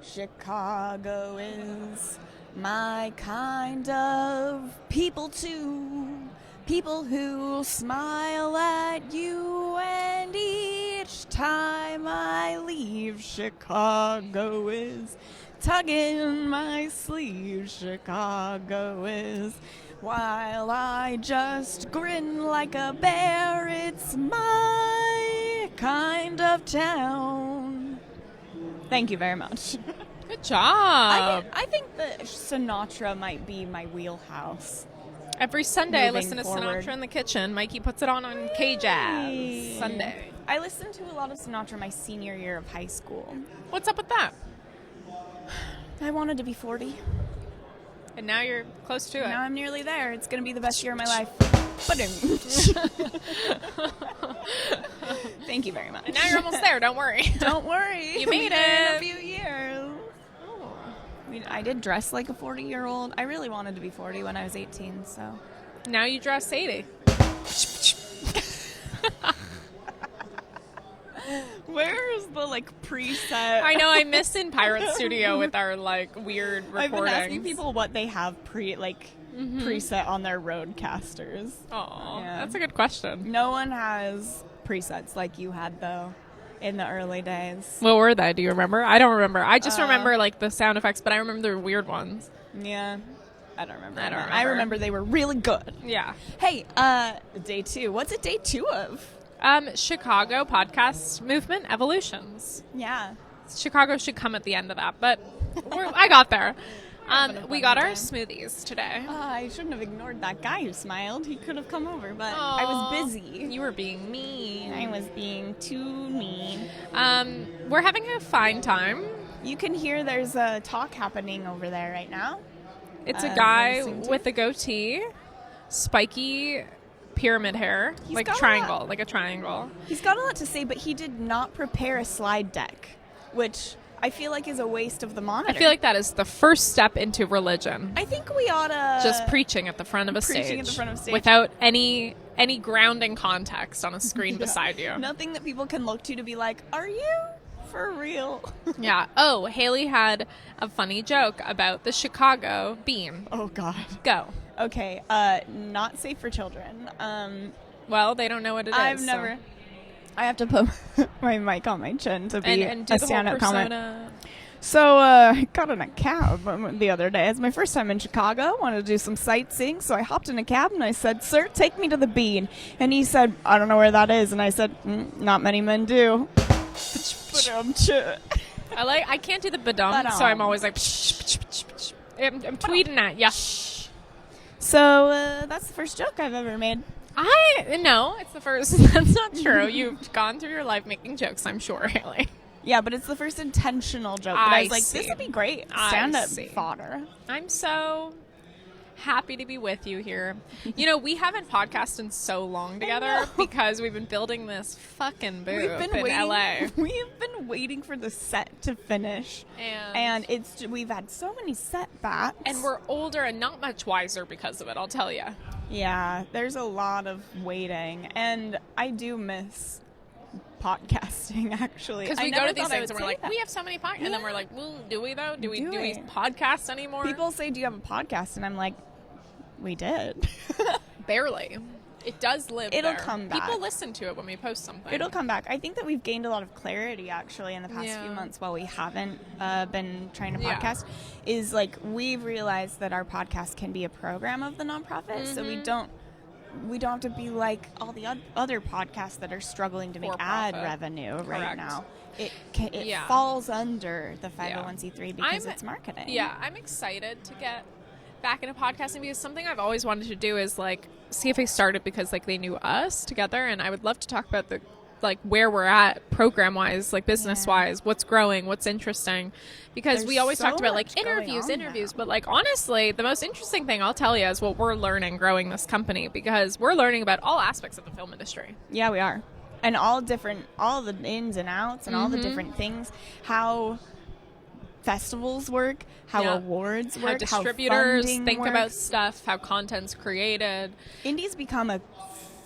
Chicago is my kind of people too. People who smile at you, and each time I leave, Chicago is tugging my sleeve. Chicago is, while I just grin like a bear, it's my kind of town. Thank you very much. Good job. I think that Sinatra might be my wheelhouse. Every Sunday I Moving listen to forward. Sinatra in the kitchen. Mikey puts it on K-Jazz. Sunday. I listened to a lot of Sinatra my senior year of high school. What's up with that? I wanted to be 40. And now you're close to it. Now I'm nearly there. It's going to be the best year of my life. Thank you very much. And now you're almost there. Don't worry. Don't worry. You made In a it. few years. I did dress like a 40-year-old. I really wanted to be 40 when I was 18, so. Now you dress 80. Where's the, preset? I know, I miss in Pirate Studio with our, weird recordings. I've been asking people what they have preset on their roadcasters. Oh, Yeah. that's a good question. No one has presets like you had, though, in the early days. What were they? Do you remember? I don't remember. I just remember, the sound effects, but I remember the weird ones. Yeah. I don't remember. I remember they were really good. Yeah. Hey, day 2. What's it day 2 of? Chicago podcast movement evolutions. Yeah. Chicago should come at the end of that, but I got there. We got our time. smoothies today. I shouldn't have ignored that guy who smiled. He could have come over, but I was busy. You were being mean. I was being too mean. We're having a fine time. You can hear there's a talk happening over there right now. It's a guy listening to. with a goatee, spiky pyramid hair, He's like got a triangle. He's got a lot to say, but he did not prepare a slide deck, which I feel like is a waste of the monitor. I feel like that is the first step into religion. I think we ought to... Just preaching at the front of a Preaching stage. at the front of a stage. Without any grounding context on a screen beside you. Nothing that people can look to be like, are you for real? Yeah. Oh, Haeleigh had a funny joke about the Chicago bean. Oh, God. Go. Okay, not safe for children. Well, they don't know what it is. I've never... I have to put my mic on my chin to be and do a the whole stand-up comment. persona. So I got in a cab the other day. It's my first time in Chicago. Wanted to do some sightseeing, so I hopped in a cab and I said, "Sir, take me to the Bean." And he said, "I don't know where that is." And I said, "Not many men do." I can't do the badum, so I'm always like, I'm tweeting at ya. So that's the first joke I've ever made. No, it's the first. That's not true. You've gone through your life making jokes, I'm sure, Haeleigh. Yeah, but it's the first intentional joke. But I was like, see. this would be great. I Stand-up see. fodder. I'm so happy to be with you here. You know, we haven't podcasted in so long together because we've been building this fucking booth in LA. We've been waiting for the set to finish. And we've had so many setbacks. And we're older and not much wiser because of it, I'll tell you. Yeah, there's a lot of waiting. And I do miss podcasting, actually. Because we go to these things and we're like, we have so many podcasts. Yeah. And then we're like, well, do we though? Do we podcast anymore? People say, do you have a podcast? And I'm like, we did. Barely. It does live It'll there. come back. People listen to it when we post something. It'll come back. I think that we've gained a lot of clarity, actually, in the past few months while we haven't been trying to podcast. Is like, we've realized that our podcast can be a program of the nonprofit, so we don't have to be like all the other podcasts that are struggling to make ad revenue right now. It falls under the 501c3 because it's marketing. Yeah, I'm excited to get back into podcasting because something I've always wanted to do is like CFA started because like they knew us together, and I would love to talk about the where we're at program wise, like business wise, what's growing, what's interesting, because we always talked about like interviews, but like honestly the most interesting thing I'll tell you is what we're learning growing this company, because we're learning about all aspects of the film industry. Yeah, we are. And all the ins and outs and all the different things, how festivals work, how awards work, how distributors think works. about stuff, how content's created. Indie's become a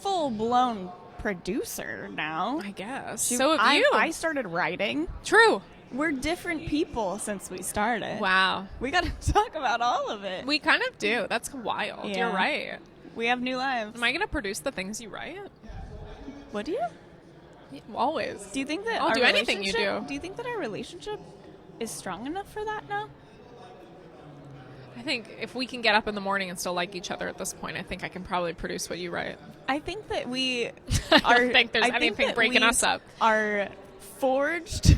full-blown producer now. I guess. Shoot, So have you. I started writing. True. We're different people since we started. Wow. We got to talk about all of it. We kind of do. That's wild. Yeah. You're right. We have new lives. Am I going to produce the things you write? Would you? Yeah, always. Do you think that I'll do anything you do. Do you think that our relationship is strong enough for that now? I think if we can get up in the morning and still like each other at this point, I think I can probably produce what you write. I think that we I don't think there's anything breaking us up. Are forged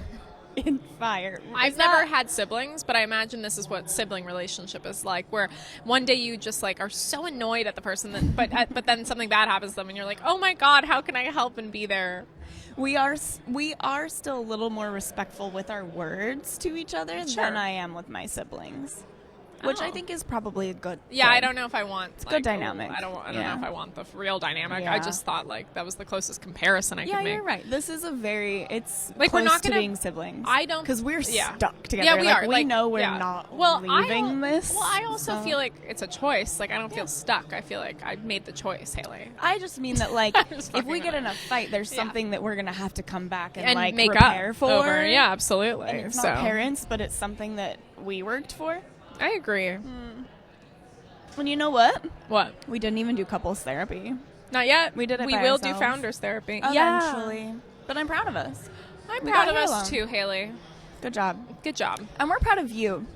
in fire. I've never had siblings, but I imagine this is what sibling relationship is like, where one day you just like are so annoyed at the person, but then something bad happens to them, and you're like, oh my God, how can I help and be there? We are still a little more respectful with our words to each other than I am with my siblings. Which I think is probably a good thing. I don't know if I want... It's a good dynamic. I don't know if I want the real dynamic. Yeah. I just thought, like, that was the closest comparison I could make. Yeah, you're right. This is it's like, close we're not to gonna, being siblings. I don't... Because we're stuck together. Yeah, we are. We like, know we're not leaving this. Well, I also feel like it's a choice. Like, I don't feel stuck. I feel like I made the choice, Haeleigh. I just mean that, like, if we get in a fight, there's something that we're going to have to come back and like, make repair up for. Over. Yeah, absolutely. And it's not parents, but it's something that we worked for. I agree. And you know what? What? We didn't even do couples therapy. Not yet. We did it We by will ourselves. do founders therapy. Eventually. But I'm proud of us. I'm We proud got of here us alone. too, Haeleigh. Good job. Good job. And we're proud of you.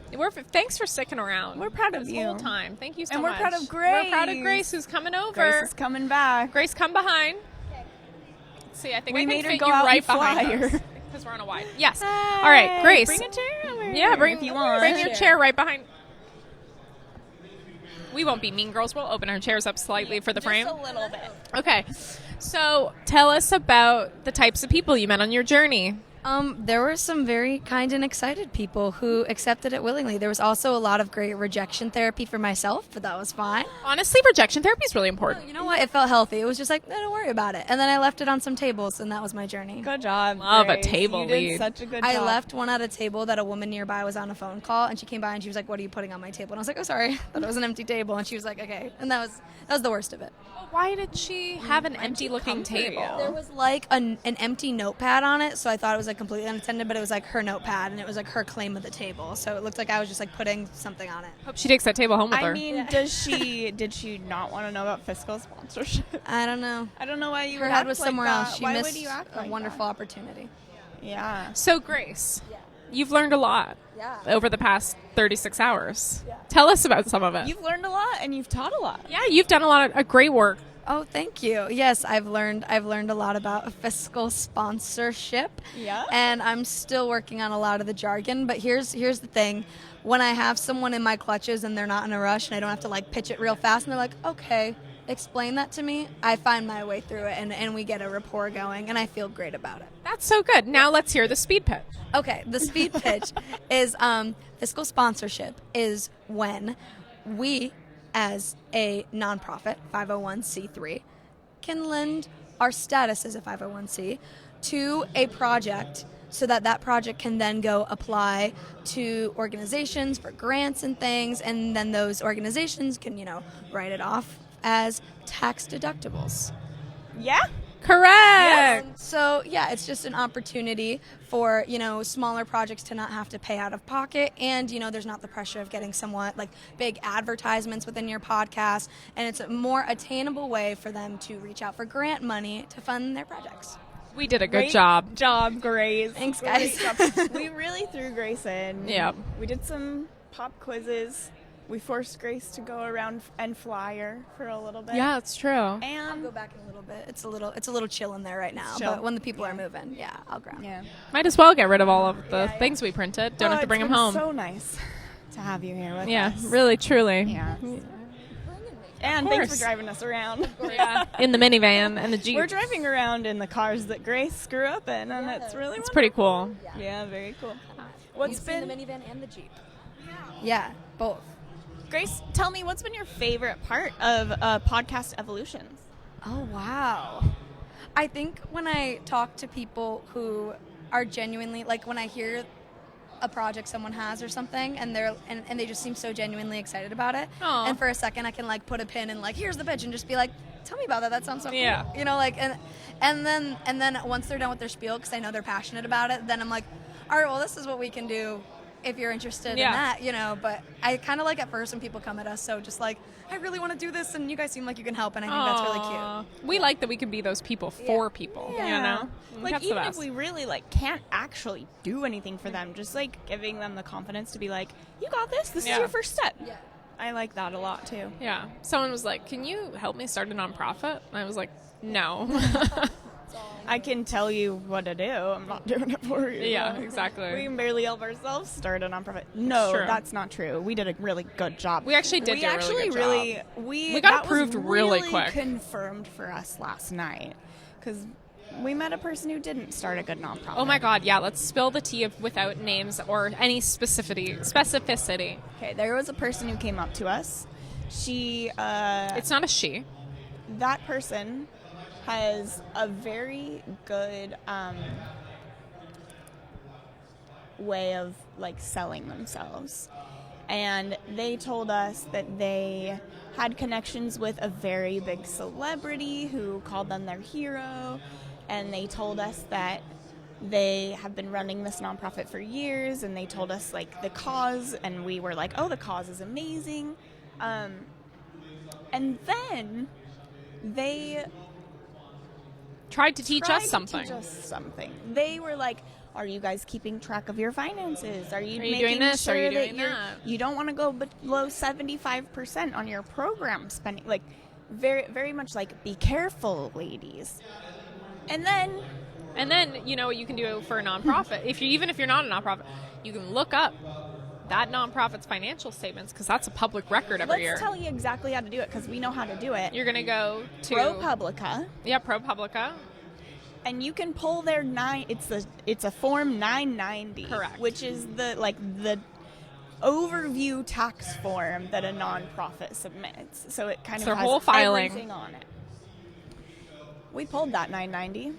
Thanks for sticking around. We're proud of this you. whole time. Thank you so And much. we're proud of Grace. We're proud of Grace, who's coming over. Grace is coming back. Grace, come behind. Let's see, I think We I can made her fit go you out right and fly behind us. her. Because we're on a wide. Yes. All right, Grace. Bring a chair over. Yeah, if you want. Bring your chair right behind. We won't be mean girls. We'll open our chairs up slightly for the frame. Just a little bit. Okay. So tell us about the types of people you met on your journey. There were some very kind and excited people who accepted it willingly. There was also a lot of great rejection therapy for myself, but that was fine. Honestly, rejection therapy is really important. You know what? It felt healthy. It was just like, no, don't worry about it. And then I left it on some tables, and that was my journey. Good job. Love Grace. a table You did lead. such a good I job. left one at a table that a woman nearby was on a phone call, and she came by and she was like, "What are you putting on my table?" And I was like, "Oh, sorry, that it was an empty table." And she was like, "Okay." And that was the worst of it. Why did she have an empty-looking table? There was like an empty notepad on it, so I thought it was like completely unattended, but it was like her notepad, and it was like her claim of the table. So it looked like I was just like putting something on it. Hope she takes that table home with her. I mean, did she not want to know about fiscal sponsorship? I don't know. I don't know why you Her would head act was like somewhere that. else. She Why missed would you act a like wonderful opportunity. that? Yeah. So, Grace, you've learned a lot over the past 36 hours. Yeah. Tell us about some of it. You've learned a lot and you've taught a lot. Yeah, you've done a lot of great work. Oh, thank you. Yes, I've learned a lot about fiscal sponsorship. Yeah. And I'm still working on a lot of the jargon, but here's the thing. When I have someone in my clutches and they're not in a rush and I don't have to like pitch it real fast and they're like, "Okay, explain that to me," I find my way through it and we get a rapport going and I feel great about it. That's so good. Now let's hear the speed pitch. Okay, the speed pitch is fiscal sponsorship is when we, as a nonprofit, 501c3, can lend our status as a 501c to a project so that project can then go apply to organizations for grants and things, and then those organizations can, write it off as tax deductibles. Yeah? Correct. So, yeah, it's just an opportunity for, smaller projects to not have to pay out of pocket. And, there's not the pressure of getting somewhat like big advertisements within your podcast. And it's a more attainable way for them to reach out for grant money to fund their projects. We did a good Great job. job, Grace. Thanks, Great guys. job. We really threw Grace in. Yeah. We did some pop quizzes. We forced Grace to go around and fly her for a little bit. Yeah, it's true. I'll And go back in a little bit. It's a little chill in there right now. Chill. But when the people are moving, I'll ground. yeah. Might as well get rid of all of the things we printed. Don't have to bring them home. So nice to have you here with Yeah, us. really, truly. Yeah. And course. thanks for driving us around. Yeah. In the minivan and the Jeep. We're driving around in the cars that Grace grew up in, and it's really It's pretty cool. Yeah, very cool. What's You've been seen the minivan and the Jeep? Yeah, both. Grace? Tell me, what's been your favorite part of podcast evolutions? Oh, wow. I think when I talk to people who are genuinely, like when I hear a project someone has or something and they just seem so genuinely excited about it. Aw. And for a second I can like put a pin in like, here's the pitch, and just be like, tell me about that. That sounds so Yeah. cool. And then once they're done with their spiel, because I know they're passionate about it, then I'm like, all right, well, this is what we can do if you're interested in that, you know. But I kind of like at first when people come at us, so just like, I really want to do this, and you guys seem like you can help, and I think that's really cute. We like that we can be those people for people, you know? Like, that's even if we really, like, can't actually do anything for them, just, like, giving them the confidence to be like, you got this. This is your first step. Yeah. I like that a lot, too. Yeah. Someone was like, can you help me start a nonprofit? And I was like, no. I can tell you what to do. I'm not doing it for you. Yeah, exactly. We can barely help ourselves start a nonprofit. No, that's not true. We did a really good job. We actually did a really good job. We got approved really quick. Confirmed for us last night because we met a person who didn't start a good nonprofit. Oh my God, yeah. Let's spill the tea without names or any specificity. Okay, there was a person who came up to us. She... it's not a she. That person has a very good way of like selling themselves, and they told us that they had connections with a very big celebrity who called them their hero, and they told us that they have been running this nonprofit for years, and they told us like the cause, and we were like, oh, the cause is amazing, and then they tried to teach us something. They were like, are you guys keeping track of your finances? Are you making doing this? sure are you that doing that? You don't want to go below 75% on your program spending? Like, very, very much like, be careful, ladies. And then, you know what you can do for a nonprofit? Even if you're not a nonprofit, you can look up that nonprofit's financial statements, because that's a public record every year. Let's tell you exactly how to do it, because we know how to do it. You're going to go to ProPublica. Yeah, ProPublica. And you can pull their it's a form 990. Correct. Which is the overview tax form that a nonprofit submits. So it kind of has whole filing. Everything on it. We pulled that 990.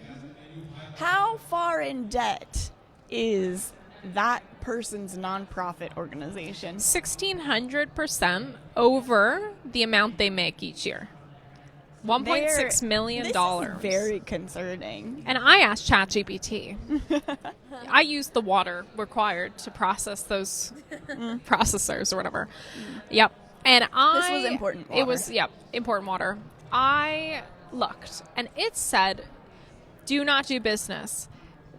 How far in debt is that person's nonprofit organization? 1,600% over the amount they make each year. $1.6 million. This is very concerning. And I asked ChatGPT. I used the water required to process those processors or whatever. Yep. And this was important water. It was, important water. I looked, and it said, do not do business.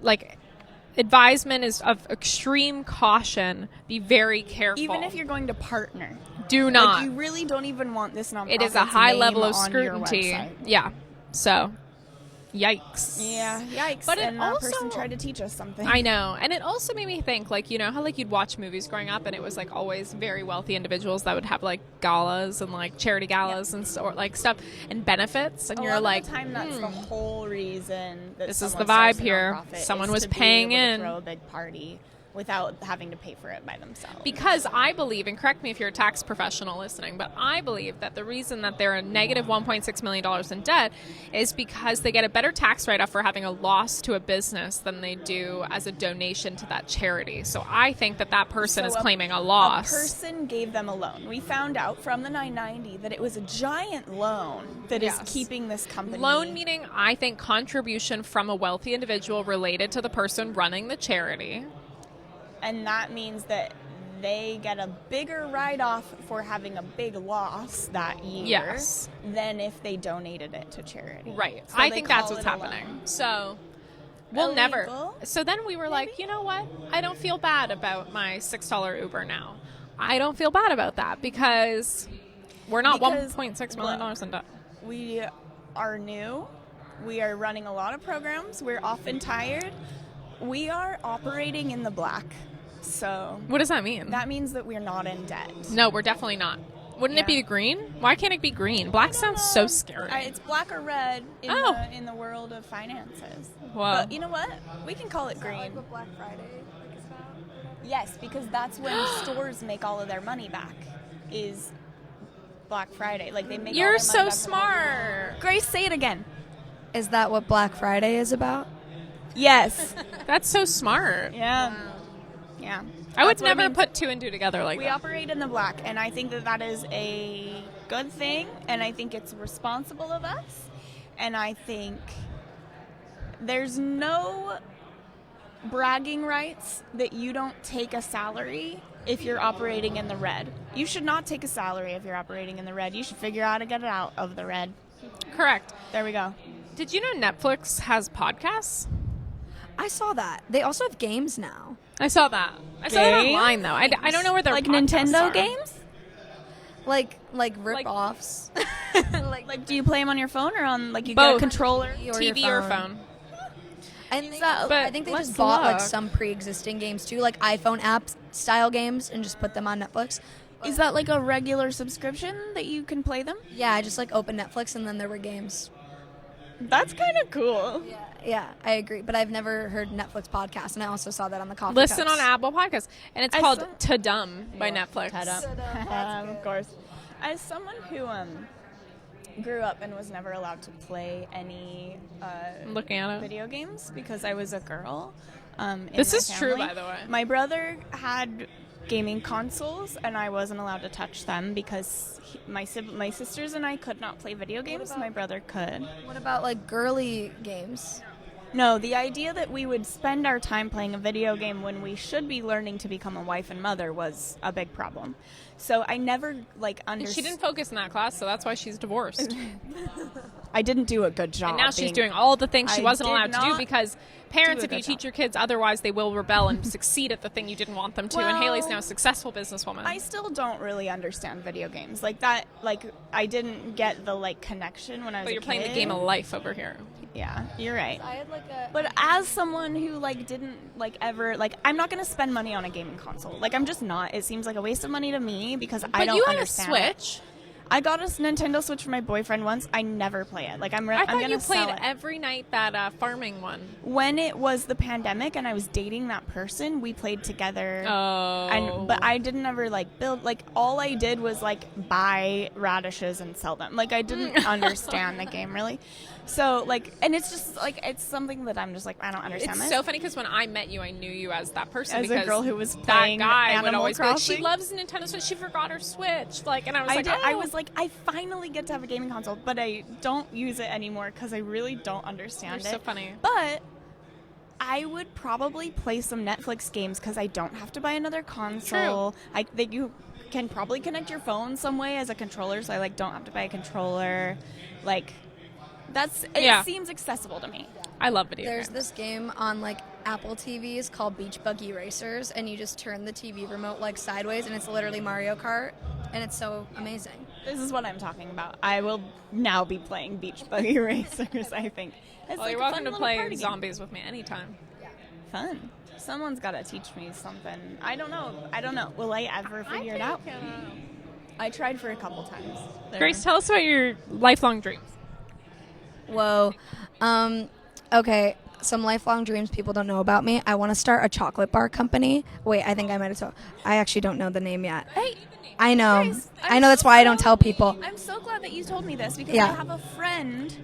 Like, advisement is of extreme caution. Be very careful. Even if you're going to partner. Do not. Like, you really don't even want this nonprofit's It is a high level of name scrutiny. on your website. Yeah. So, yikes. Yeah, yikes. But and it that also, person tried to teach us something. I know. And it also made me think, like, you know how, like, you'd watch movies growing up and it was, like, always very wealthy individuals that would have, like, galas and, like, charity galas and or, like, stuff and benefits. And you're like, the time that's the whole reason that this is the someone starts vibe a here. nonprofit Someone is was to be paying able to in. throw a big party without having to pay for it by themselves. Because I believe, and correct me if you're a tax professional listening, but I believe that the reason that they're a negative $1.6 million in debt is because they get a better tax write-off for having a loss to a business than they do as a donation to that charity. So I think that person is claiming a loss. A person gave them a loan. We found out from the 990 that it was a giant loan that is keeping this company. Loan meaning, I think, contribution from a wealthy individual related to the person running the charity. And that means that they get a bigger write-off for having a big loss that year than if they donated it to charity. Right. So I think that's what's happening. So we'll illegal. Never. So then we were like, you know what? I don't feel bad about my $6 Uber now. I don't feel bad about that because we're not $1.6 million in debt. We are new. We are running a lot of programs. We're often tired. We are operating in the black. So what does that mean? That means that we're not in debt. No, we're definitely not. Wouldn't it be green? Why can't it be green? Black sounds so scary. It's black or red in the world of finances. Wow. But you know what? We can call it green. Like what Black Friday is about? Yes, because that's when stores make all of their money back. Is Black Friday. Like they make. You're all their money so back. smart. Grace, say it again. Is that what Black Friday is about? Yes. That's so smart. Yeah. Wow. Yeah. I would never put two and two together like that. We operate in the black, and I think that is a good thing, and I think it's responsible of us, and I think there's no bragging rights that you don't take a salary if you're operating in the red. You should not take a salary if you're operating in the red. You should figure out how to get it out of the red. Correct. There we go. Did you know Netflix has podcasts? I saw that. They also have games now. I saw that. I saw that online, though. I don't know where they're like Nintendo games? Like rip-offs. Like, do you play them on your phone or on, like, you Both. get a controller? TV or phone. I think they just bought like some pre-existing games too, like iPhone app style games, and just put them on Netflix. Is that like a regular subscription that you can play them? Yeah, I just like open Netflix and then there were games. That's kind of cool. Yeah, I agree. But I've never heard Netflix podcast, and I also saw that on the coffee Listen cups. on Apple Podcasts, and it's called Tadum by Netflix. Of course. As someone who grew up and was never allowed to play any Looking at it. video games because I was a girl. In This my is true, family. by the way. My brother had gaming consoles, and I wasn't allowed to touch them because my sisters and I could not play video games. My brother could. What about like girly games? No, the idea that we would spend our time playing a video game when we should be learning to become a wife and mother was a big problem. So I never She didn't focus in that class, so that's why she's divorced. I didn't do a good job. And now she's doing all the things she I wasn't did allowed to do not because parents, do a if you good teach job. your kids otherwise, they will rebel and succeed at the thing you didn't want them to. And Haleigh's now a successful businesswoman. I still don't really understand video games like that. Like I didn't get the connection when I was. But you're a playing kid. the game of life over here. Yeah, you're right. I had like a. But as someone who didn't ever I'm not gonna spend money on a gaming console. I'm just not. It seems like a waste of money to me because I don't you had understand a it. Switch. I got a Nintendo Switch for my boyfriend once. I never play it. I'm I thought gonna you played sell it. every night that farming one. When it was the pandemic and I was dating that person, we played together. Oh. But I didn't ever build. All I did was buy radishes and sell them. I didn't understand the game really. So and it's just it's something that I'm just I don't understand. It's so funny because when I met you, I knew you as that person. As a because girl who was that playing guy would Animal always be like, Crossing. she loves Nintendo Switch. She forgot her Switch. And I was I was I finally get to have a gaming console, but I don't use it anymore because I really don't understand You're it. so funny. But I would probably play some Netflix games because I don't have to buy another console. True. You can probably connect your phone some way as a controller, so I don't have to buy a controller. It seems accessible to me. I love video There's games. this game on Apple TVs called Beach Buggy Racers, and you just turn the TV remote sideways, and it's literally Mario Kart, and it's so amazing. This is what I'm talking about. I will now be playing Beach Buggy Racers, I think. It's Well, you're a welcome fun to play party game. zombies with me anytime. Fun. Someone's got to teach me something. I don't know. Will I ever figure it out? I tried for a couple times. Grace, tell us about your lifelong dreams. Whoa. Okay, some lifelong dreams people don't know about me. I want to start a chocolate bar company. Wait, I think I might have told. I actually don't know the name yet. Hey, I know. Grace, I know that's why I don't tell people. I'm so glad that you told me this because Yeah. I have a friend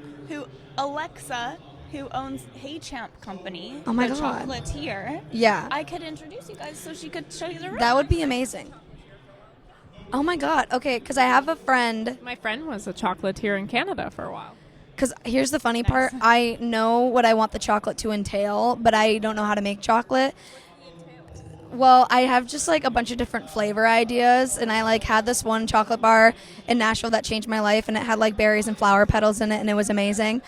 Alexa, who owns Hey Champ Company. Oh my the God. chocolatier. Yeah. I could introduce you guys so she could show you the ropes. That would be amazing. Oh my God. Okay, because I have a friend. My friend was a chocolatier in Canada for a while. Because here's the funny part. I know what I want the chocolate to entail, but I don't know how to make chocolate. Well, I have just a bunch of different flavor ideas, and I had this one chocolate bar in Nashville that changed my life, and it had berries and flower petals in it, and it was amazing.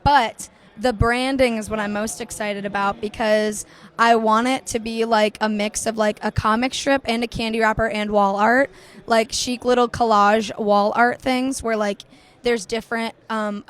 But the branding is what I'm most excited about because I want it to be a mix of a comic strip and a candy wrapper and wall art, chic little collage wall art things where there's different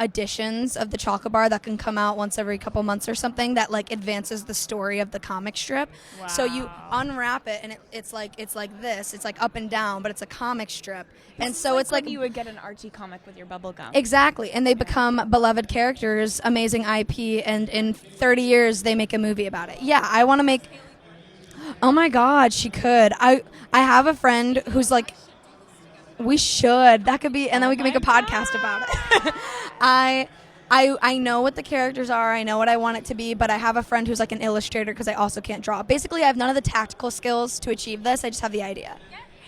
editions of the chocolate bar that can come out once every couple months or something that advances the story of the comic strip. Wow. So you unwrap it and it's like this. It's up and down, but it's a comic strip. And so it's when you would get an Archie comic with your bubble gum. Exactly. And they become beloved characters, amazing IP, and in 30 years they make a movie about it. Yeah, I want to make. Oh my God, she could. I have a friend who's we should. That could be, and then we can make a podcast about it. I know what the characters are. I know what I want it to be, but I have a friend who's an illustrator because I also can't draw. Basically, I have none of the tactical skills to achieve this. I just have the idea.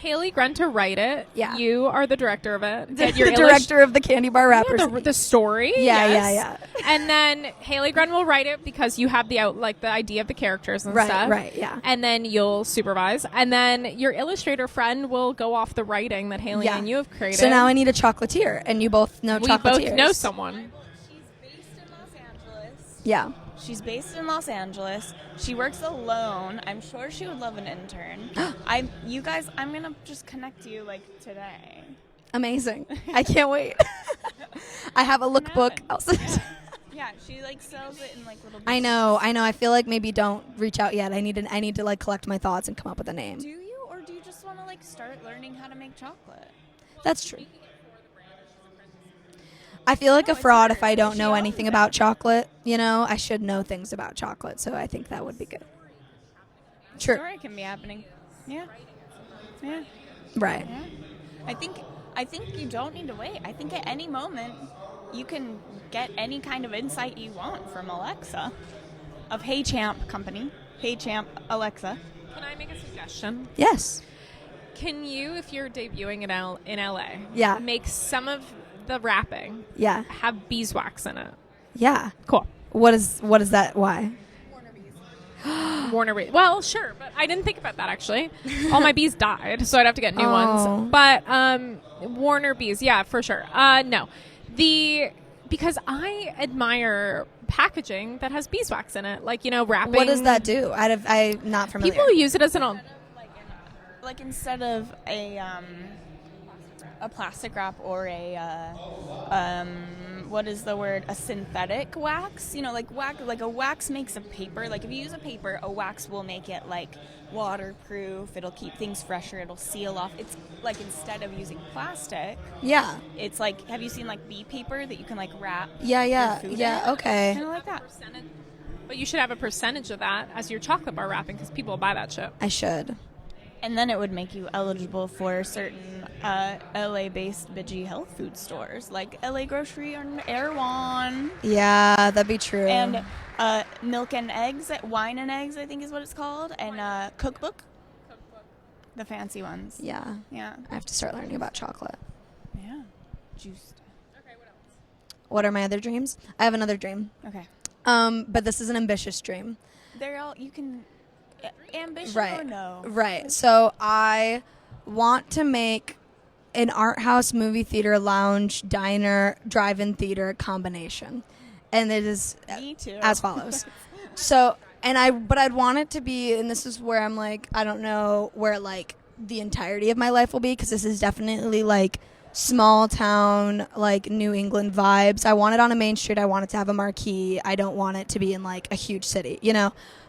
Haeleigh Grunt to write it. Yeah. You are the director of it. The director of the Candy Bar Rappers. Yeah, the story. Yeah, yes. yeah. And then Haeleigh Grunt will write it because you have the idea of the characters and stuff. Right, yeah. And then you'll supervise. And then your illustrator friend will go off the writing that Haeleigh and you have created. So now I need a chocolatier, and you both know chocolatiers. We both know someone. She's based in Los Angeles. Yeah. She's based in Los Angeles. She works alone. I'm sure she would love an intern. You guys, I'm going to just connect you, like, today. Amazing. I can't wait. I have a lookbook. Yeah, she, like, sells it in, like, little I know. I feel like maybe don't reach out yet. I need to, like, collect my thoughts and come up with a name. Do you, or do you just want to, like, start learning how to make chocolate? That's true. I feel like a fraud if I don't know anything about chocolate. You know, I should know things about chocolate, so I think that would be good. True. Story can be happening. Yeah. Yeah. Right. Yeah. I think you don't need to wait. I think at any moment you can get any kind of insight you want from Alexa of Hey Champ Company. Hey Champ Alexa. Can I make a suggestion? Yes. Can you, if you're debuting in LA, Yeah. make some of the wrapping Yeah. have beeswax in it? Yeah. Cool. What is that? Why? Warner Bees. Well, sure, but I didn't think about that actually. All my bees died, so I'd have to get new Oh. ones. But Warner Bees, yeah, for sure. No, because I admire packaging that has beeswax in it, like wrapping. What does that do? I'm not familiar. People use it as an Like instead of a plastic wrap or what is the word? A synthetic wax. Like a wax makes a paper. Like if you use a paper, a wax will make it like waterproof. It'll keep things fresher. It'll seal off. It's like instead of using plastic. Yeah. It's like, have you seen like bee paper that you can like wrap? Yeah. your food in? Okay. Kind of like that. But you should have a percentage of that as your chocolate bar wrapping because people buy that shit. I should. And then it would make you eligible for certain LA-based Bidgie health food stores, like LA Grocery or Erewhon. Yeah, that'd be true. And Milk and Eggs, Wine and Eggs, I think is what it's called. And Cookbook. The fancy ones. Yeah. Yeah. I have to start learning about chocolate. Yeah. Juiced. Okay, what else? What are my other dreams? I have another dream. Okay. But this is an ambitious dream. They're all, you can, ambition or no? Right. So I want to make an art house, movie theater, lounge, diner, drive-in theater combination. And it is Me too. as follows. So, but I'd want it to be, and this is where I'm like, I don't know where like the entirety of my life will be, because this is definitely like small town, like New England vibes. I want it on a main street. I want it to have a marquee. I don't want it to be in like a huge city,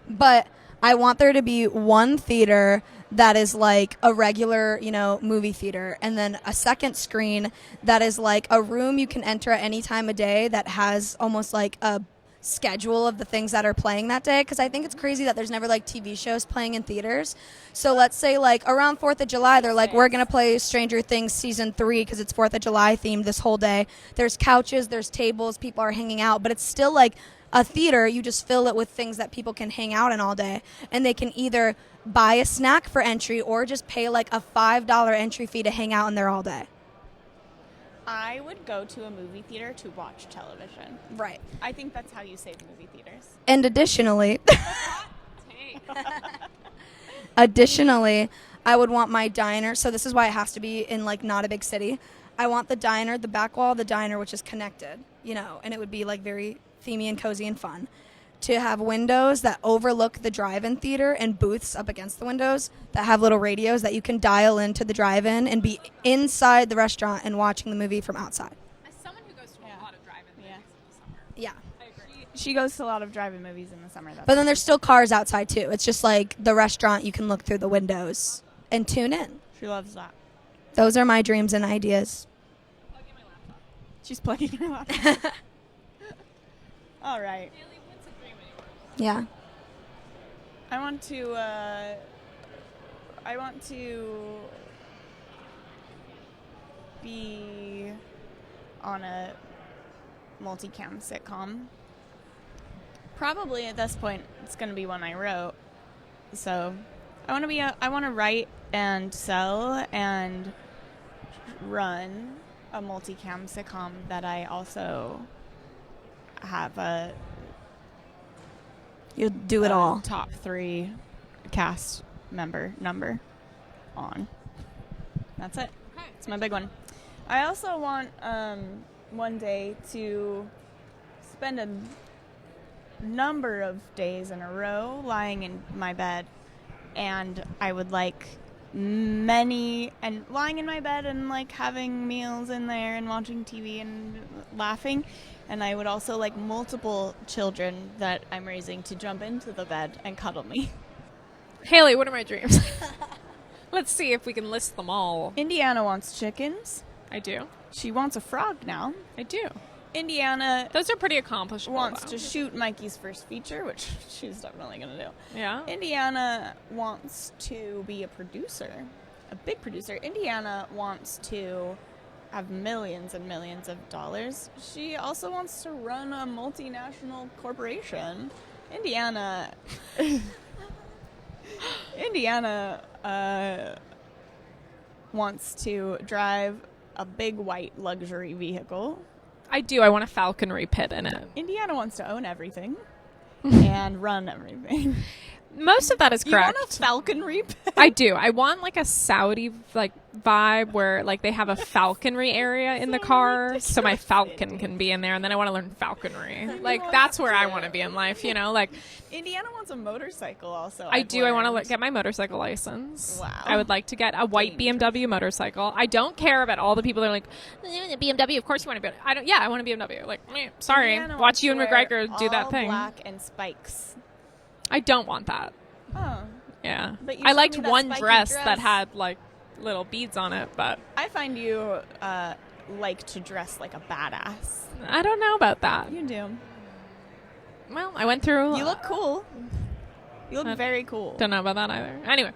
But I want there to be one theater that is like a regular, movie theater, and then a second screen that is like a room you can enter at any time of day that has almost like a schedule of the things that are playing that day, because I think it's crazy that there's never like TV shows playing in theaters. So let's say like around 4th of July, they're like, we're going to play Stranger Things season 3 because it's 4th of July themed this whole day. There's couches, there's tables, people are hanging out, but it's still like a theater. You just fill it with things that people can hang out in all day, and they can either buy a snack for entry or just pay like a $5 entry fee to hang out in there all day. I would go to a movie theater to watch television. Right. I think that's how you save movie theaters. And additionally, I would want my diner. So this is why it has to be in like not a big city. I want the diner, the back wall of the diner, which is connected, and it would be like very themey and cozy and fun, to have windows that overlook the drive-in theater and booths up against the windows that have little radios that you can dial into the drive-in and be inside the restaurant and watching the movie from outside. As someone who goes to a lot of drive-in movies in the summer, Yeah. I agree. She goes to a lot of drive-in movies in the summer. But then there's still cars outside too. It's just like the restaurant, you can look through the windows and tune in. She loves that. Those are my dreams and ideas. Plugging my laptop. She's plugging her laptop. All right. Haeleigh, what's a dream of yours? Yeah. I want to be on a multicam sitcom. Probably at this point it's going to be one I wrote. So I want to write and sell and run a multicam sitcom that I also have a You'll do it all. top 3 cast member number on. That's it. Okay. It's my big one. I also want one day to spend a number of days in a row lying in my bed, and I would like lying in my bed and like having meals in there and watching TV and laughing. And I would also like multiple children that I'm raising to jump into the bed and cuddle me. Haeleigh, what are my dreams? Let's see if we can list them all. Indiana wants chickens. I do. She wants a frog now. I do. Indiana Those are pretty accomplishable. wants though. to shoot Mikey's first feature, which she's definitely going to do. Yeah. Indiana wants to be a producer, a big producer. Indiana wants to have millions and millions of dollars. She also wants to run a multinational corporation. Indiana wants to drive a big white luxury vehicle. I do. I want a falconry pit in it. Indiana wants to own everything and run everything. Most of that is correct. You want a falconry pit? I do. I want like a Saudi like vibe where like they have a falconry area in the car, so my falcon can be in there, and then I want to learn falconry. Like that's where I want to be in life, you know. Like Indiana wants a motorcycle also. I do. I want to get my motorcycle license. Wow. I would like to get a white BMW motorcycle. I don't care about all the people that are like BMW. Of course you want to be. I don't. Yeah, I want a BMW. Like, sorry, Indiana watch wants Ewan to wear McGregor do that all thing. Black and spikes. I don't want that. Oh. Yeah. But you I showed liked me that one spiky dress that had like little beads on it, but I find you like to dress like a badass. I don't know about that. You do. Well, I went through. You look cool. You look very cool. Don't know about that either. Anyway,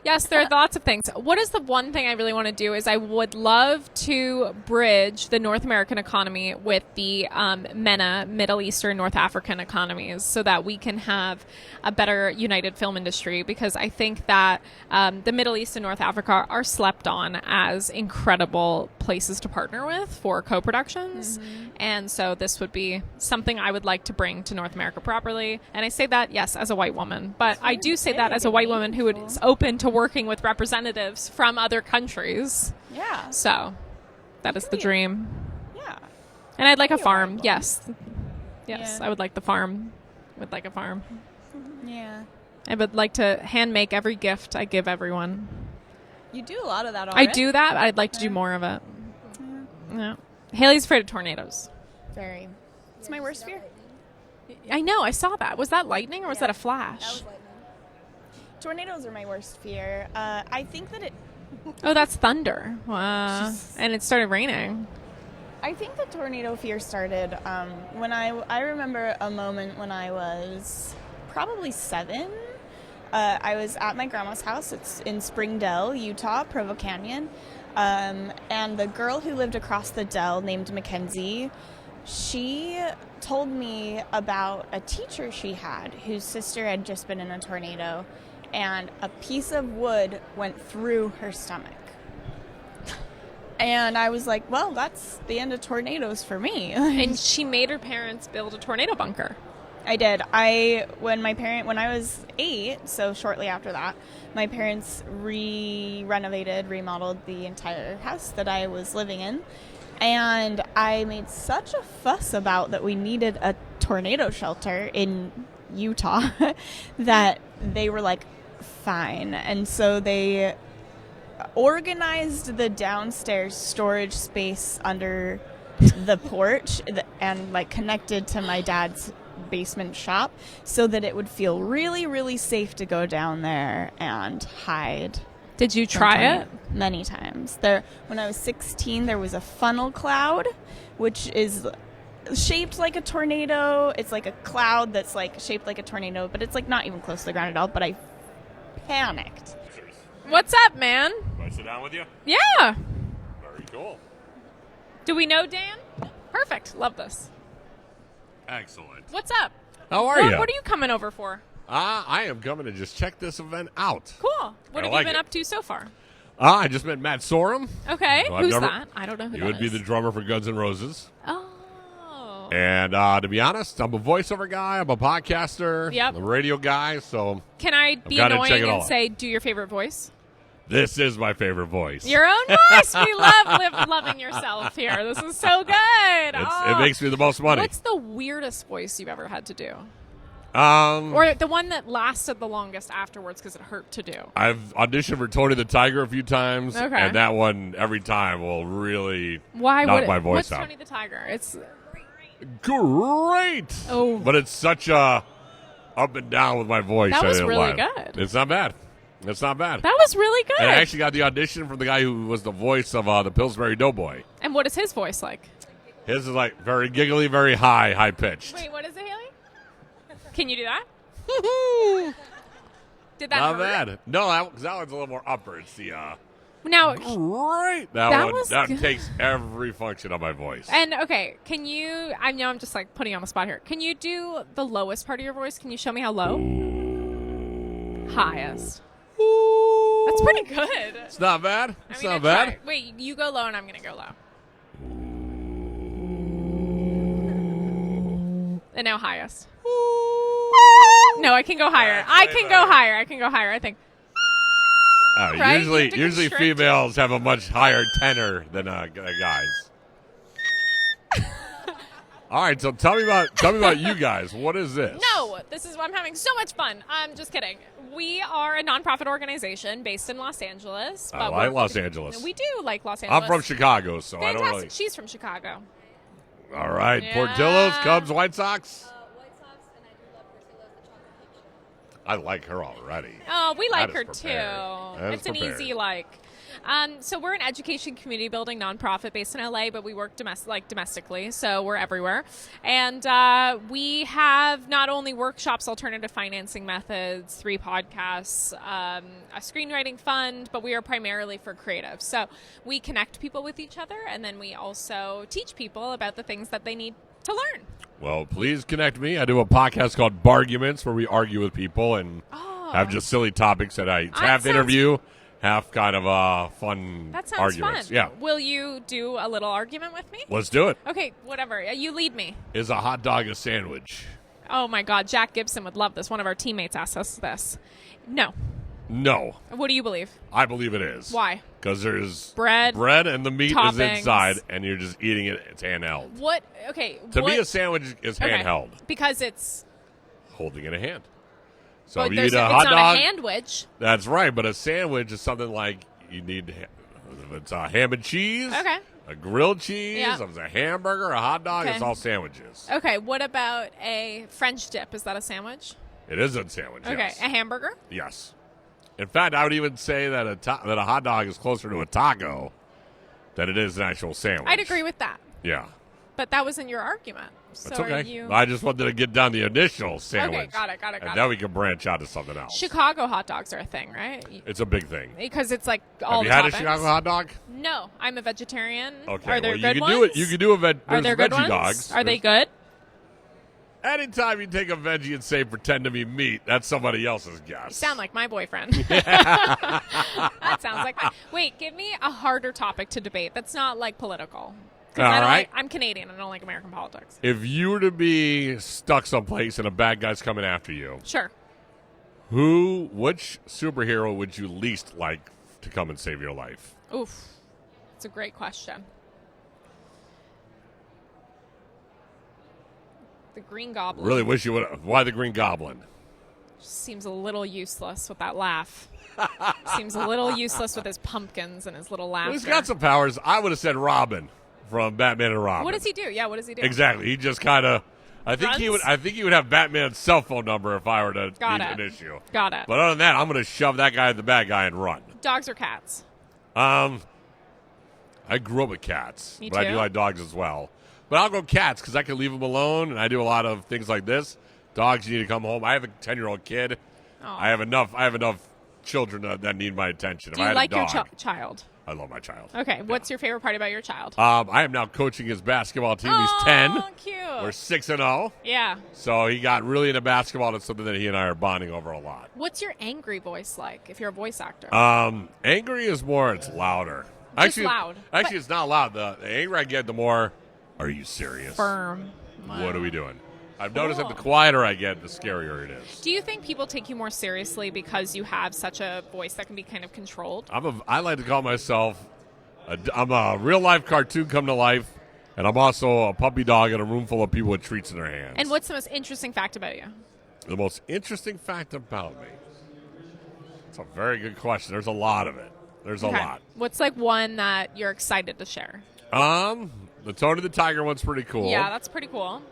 yes, there are lots of things. What is the one thing I really want to do is I would love to bridge the North American economy with the MENA, Middle Eastern, North African economies so that we can have a better united film industry, because I think that the Middle East and North Africa are slept on as incredible places to partner with for co-productions. Mm-hmm. And so this would be something I would like to bring to North America properly. And I say that, yes, as a white woman. But I do say that as a white woman who is open to working with representatives from other countries. Yeah. So that is the dream. Yeah. And I'd like a farm. white Yes. Yeah. I would like the farm. Would like a farm. Yeah. I would like to hand make every gift I give everyone. You do a lot of that already. I do that. I'd like to do more of it. Yeah. Haleigh's afraid of tornadoes. Very. It's my worst fear. I know. I saw that. Was that lightning or was that a flash? That was lightning. Tornadoes are my worst fear. I think that it... Oh, that's thunder. Wow. And it started raining. I think the tornado fear started when I remember a moment when I was probably 7. I was at my grandma's house. It's in Springdale, Utah, Provo Canyon. And the girl who lived across the dell, named Mackenzie, she told me about a teacher she had whose sister had just been in a tornado, and a piece of wood went through her stomach. And I was like, well, that's the end of tornadoes for me. And she made her parents build a tornado bunker. I did. When I was 8, so shortly after that, my parents remodeled the entire house that I was living in. And I made such a fuss about that we needed a tornado shelter in Utah that they were like, fine. And so they organized the downstairs storage space under the porch and like connected to my dad's basement shop so that it would feel really, really safe to go down there and hide. Did you try it? Many times. When I was 16, there was a funnel cloud, which is shaped like a tornado. It's like a cloud that's like shaped like a tornado, but it's like not even close to the ground at all. But I panicked. What's up, man? Can I sit down with you? Yeah. Very cool. Do we know Dan? Perfect. Love this. Excellent. What's up? How are you? What are you coming over for? I am coming to just check this event out. Cool. What I have like you been it. up to so far? I just met Matt Sorum. Okay. Well, I've Who's never- that? I don't know who He that would be is. the drummer for Guns N' Roses. Oh. And to be honest, I'm a voiceover guy. I'm a podcaster. Yep. I'm a radio guy. So Can I be gotta check annoying it all and out. say, do your favorite voice? this is my favorite voice. Your own voice. We love loving yourself here. This is so good. It makes me the most money. What's the weirdest voice you've ever had to do? Um, Or the one that lasted the longest afterwards because it hurt to do? I've auditioned for Tony the Tiger a few times, Okay. and that one every time will really Why knock would my voice What's out. Tony the Tiger? It's Great. Oh. But it's such a up and down with my voice. That I was didn't really lie. good. It's not bad. It's not bad. that was really good. And I actually got the audition from the guy who was the voice of the Pillsbury Doughboy. And what is his voice like? His is like very giggly, very high pitched. Wait, what is it, Haeleigh? Can you do that? Did that Not hurt? bad. No, that one's a little more upper. It's the Now, great. That That was one good. takes every function of my voice. and okay, can you? I know I'm just like putting you on the spot here. Can you do the lowest part of your voice? Can you show me how low? Highest. That's pretty good. It's not bad. I It's mean, not I bad. tried. Wait, you go low and I'm gonna go low. And now highest. No, I can go higher. I can go higher. I can go higher. I think. Right? You have to Usually constrict. females have a much higher tenor than guys. All right, so tell me about you guys. What is this? No, this is I'm having so much fun. I'm just kidding. We are a nonprofit organization based in Los Angeles. I but like we're- Los Angeles. We do like Los Angeles. I'm from Chicago, so I Fantastic. don't really. She's from Chicago. All right, Yeah. Portillo's, Cubs, White Sox. White Sox, and I do love Percy loves the chocolate cake shop. I like her already. Oh, we like That her is too. prepared. That is It's an prepared. easy like. So we're an education community building nonprofit based in LA, but we work domestically, so we're everywhere. And we have not only workshops, alternative financing methods, 3 podcasts, a screenwriting fund, but we are primarily for creatives. So we connect people with each other, and then we also teach people about the things that they need to learn. Well, please connect me. I do a podcast called Barguments where we argue with people and have just silly topics that I half sounds- interview, half kind of fun That sounds arguments. fun. Yeah, Will you do a little argument with me? let's do it. Okay, whatever. You lead me. Is a hot dog a sandwich? Oh my God, Jack Gibson would love this. One of our teammates asked us this. No. No, What do you believe? I believe it is. Why? Because there's Bread, and the meat toppings. is inside, and you're just eating it. It's handheld. What? Okay. To what, me, a sandwich is okay, handheld, because it's. holding in a hand. So But if you there's eat a it's hot not dog, a handwich. that's right. But a sandwich is something like you need. It's a ham and cheese. Okay. A grilled cheese. Yeah. If it's a hamburger, a hot dog. Okay. It's all sandwiches. Okay. What about a French dip? Is that a sandwich? It is a sandwich. Okay. Yes. A hamburger? Yes. In fact, I would even say that that a hot dog is closer to a taco than it is an actual sandwich. I'd agree with that. Yeah. But that wasn't your argument. That's So are okay. you. I just wanted to get down the initial sandwich. got it. And then we can branch out to something else. Chicago hot dogs are a thing, right? It's a big thing. Because it's like all Have you the had toppings. a Chicago hot dog? No, I'm a vegetarian. Okay. Are there well, good you can ones? do it. You can do a Are there's there good veggie ones? dogs. Are they There's- good? Anytime you take a veggie and say pretend to be meat, that's somebody else's guess. You sound like my boyfriend. That sounds like. Wait, give me a harder topic to debate. That's not like political. 'Cause All I don't right. like, I'm Canadian. I don't like American politics. If you were to be stuck someplace and a bad guy's coming after you, Sure. which superhero would you least like to come and save your life? Oof. It's a great question. The Green Goblin. Really wish you would. Why the Green Goblin? Seems a little useless with that laugh. Seems a little useless with his pumpkins and his little laughter. He's got some powers. I would have said Robin from Batman and Robin. What does he do? Yeah, what does he do? Exactly. He just kind of. I think he would. Runs? I think he would have Batman's cell phone number if I were to Got need it. an issue. Got it. But other than that, I'm going to shove that guy, the bad guy, and run. Dogs or cats? I grew up with cats, Me but I too. do like dogs as well. But I'll go cats because I can leave them alone, and I do a lot of things like this. Dogs, you need to come home. I have a 10-year-old kid. Oh. I have enough children that need my attention. Do if you I had like a your dog, child? I love my child. Okay. What's your favorite part about your child? I am now coaching his basketball team. He's Oh, 10. cute. We're 6-0. Yeah. So he got really into basketball. It's something that he and I are bonding over a lot. What's your angry voice like if you're a voice actor? Angry is more, it's louder. Just loud. Actually, it's not loud. The angrier I get, the more, are you serious? Firm. What are we doing? I've noticed that the quieter I get, the scarier it is. Do you think people take you more seriously because you have such a voice that can be kind of controlled? I like to call myself, I'm a real-life cartoon come to life, and I'm also a puppy dog in a room full of people with treats in their hands. And what's the most interesting fact about you? The most interesting fact about me? It's a very good question. There's a lot of it. There's a lot. What's like one that you're excited to share? The Tony the Tiger one's pretty cool. Yeah, that's pretty cool.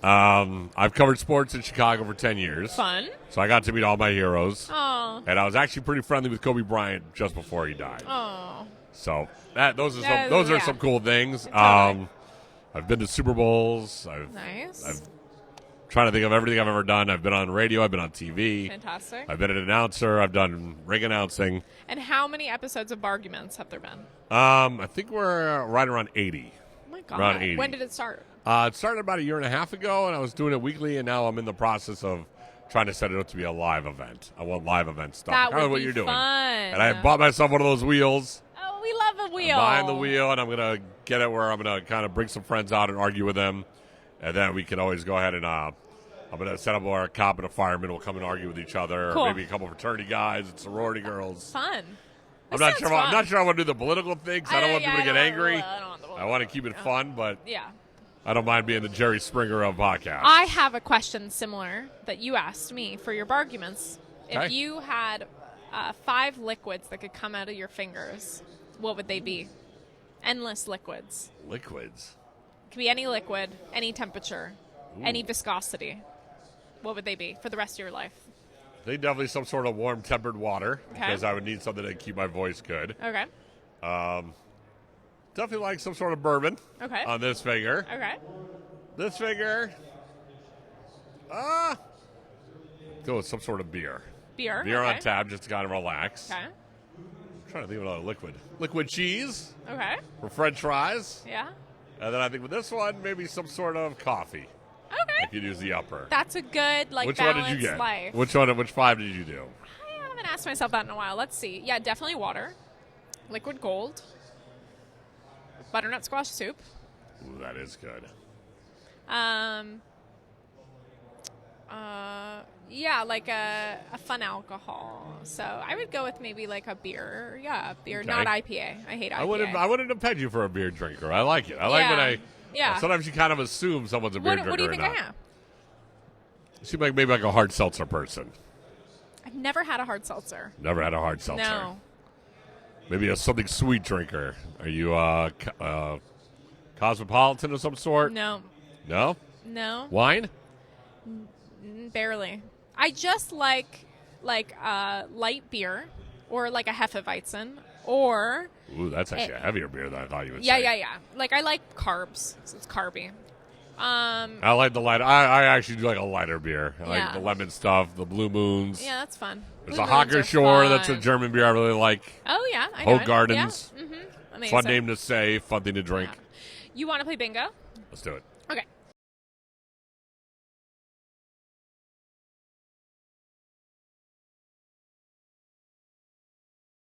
I've covered sports in Chicago for 10 years. Fun. So I got to meet all my heroes. Oh. And I was actually pretty friendly with Kobe Bryant just before he died. Oh. So those are some cool things. Totally. I've been to Super Bowls. Nice. I've trying to think of everything I've ever done. I've been on radio. I've been on TV. Fantastic. I've been an announcer. I've done ring announcing. And how many episodes of Barguments have there been? I think we're right around 80. Oh my God. Around 80. When did it start? It started about a year and a half ago, and I was doing it weekly, and now I'm in the process of trying to set it up to be a live event. I want live event stuff. That Kind of would what be you're doing. fun. And I bought myself one of those wheels. Oh, we love a wheel. I'm buying the wheel, and I'm going to get it where I'm going to kind of bring some friends out and argue with them, and then we can always go ahead and I'm going to set up where a cop and a fireman will come and argue with each other, Cool. or maybe a couple fraternity guys and sorority girls. Fun. I'm not sure I want to do the political thing, because I don't want people to get angry. I want to keep it fun, but yeah. I don't mind being the Jerry Springer of podcasts. I have a question similar that you asked me for your Barguments. Okay. If you had 5 liquids that could come out of your fingers, what would they be? Endless liquids. Liquids. It could be any liquid, any temperature, any viscosity. What would they be for the rest of your life? They definitely some sort of warm tempered water, Okay. because I would need something to keep my voice good. Okay. Definitely like some sort of bourbon. Okay. On this finger. Okay. This finger. Go with some sort of beer. Beer. Beer okay. on tap, just to kind of relax. Okay. I'm trying to think of another liquid. Liquid cheese Okay. for French fries. Yeah. And then I think with this one, maybe some sort of coffee. Okay. I could use the upper. That's a good Which balanced one did you get? life. Which 5 did you do? I haven't asked myself that in a while. Let's see. Yeah, definitely water. Liquid gold. Butternut squash soup. Ooh, that is good. Yeah, like a fun alcohol. So I would go with maybe like a beer. Yeah, beer, Okay. not IPA. I hate IPA. I wouldn't have pegged you for a beer drinker. I like it. I like when Yeah. Sometimes you kind of assume someone's a beer drinker. What do you or think not. I am? You seem like maybe like a hard seltzer person. I've never had a hard seltzer. Never had a hard seltzer. No. Maybe something sweet drinker. Are you cosmopolitan of some sort? No. No? No. Wine? Barely. I just like light beer or like a Hefeweizen or Ooh, that's actually a heavier beer than I thought you would yeah. say. Like I like carbs. So it's carby. I like the lighter. I actually do like a lighter beer. I like the lemon stuff, the Blue Moons. Yeah, that's fun. There's Blue a Moons Hacker are Shore. fun. That's a German beer I really like. Oh yeah, I know Hope it. Gardens. Yeah. Amazing. Fun name to say. Fun thing to drink. You want to play bingo? Let's do it. Okay.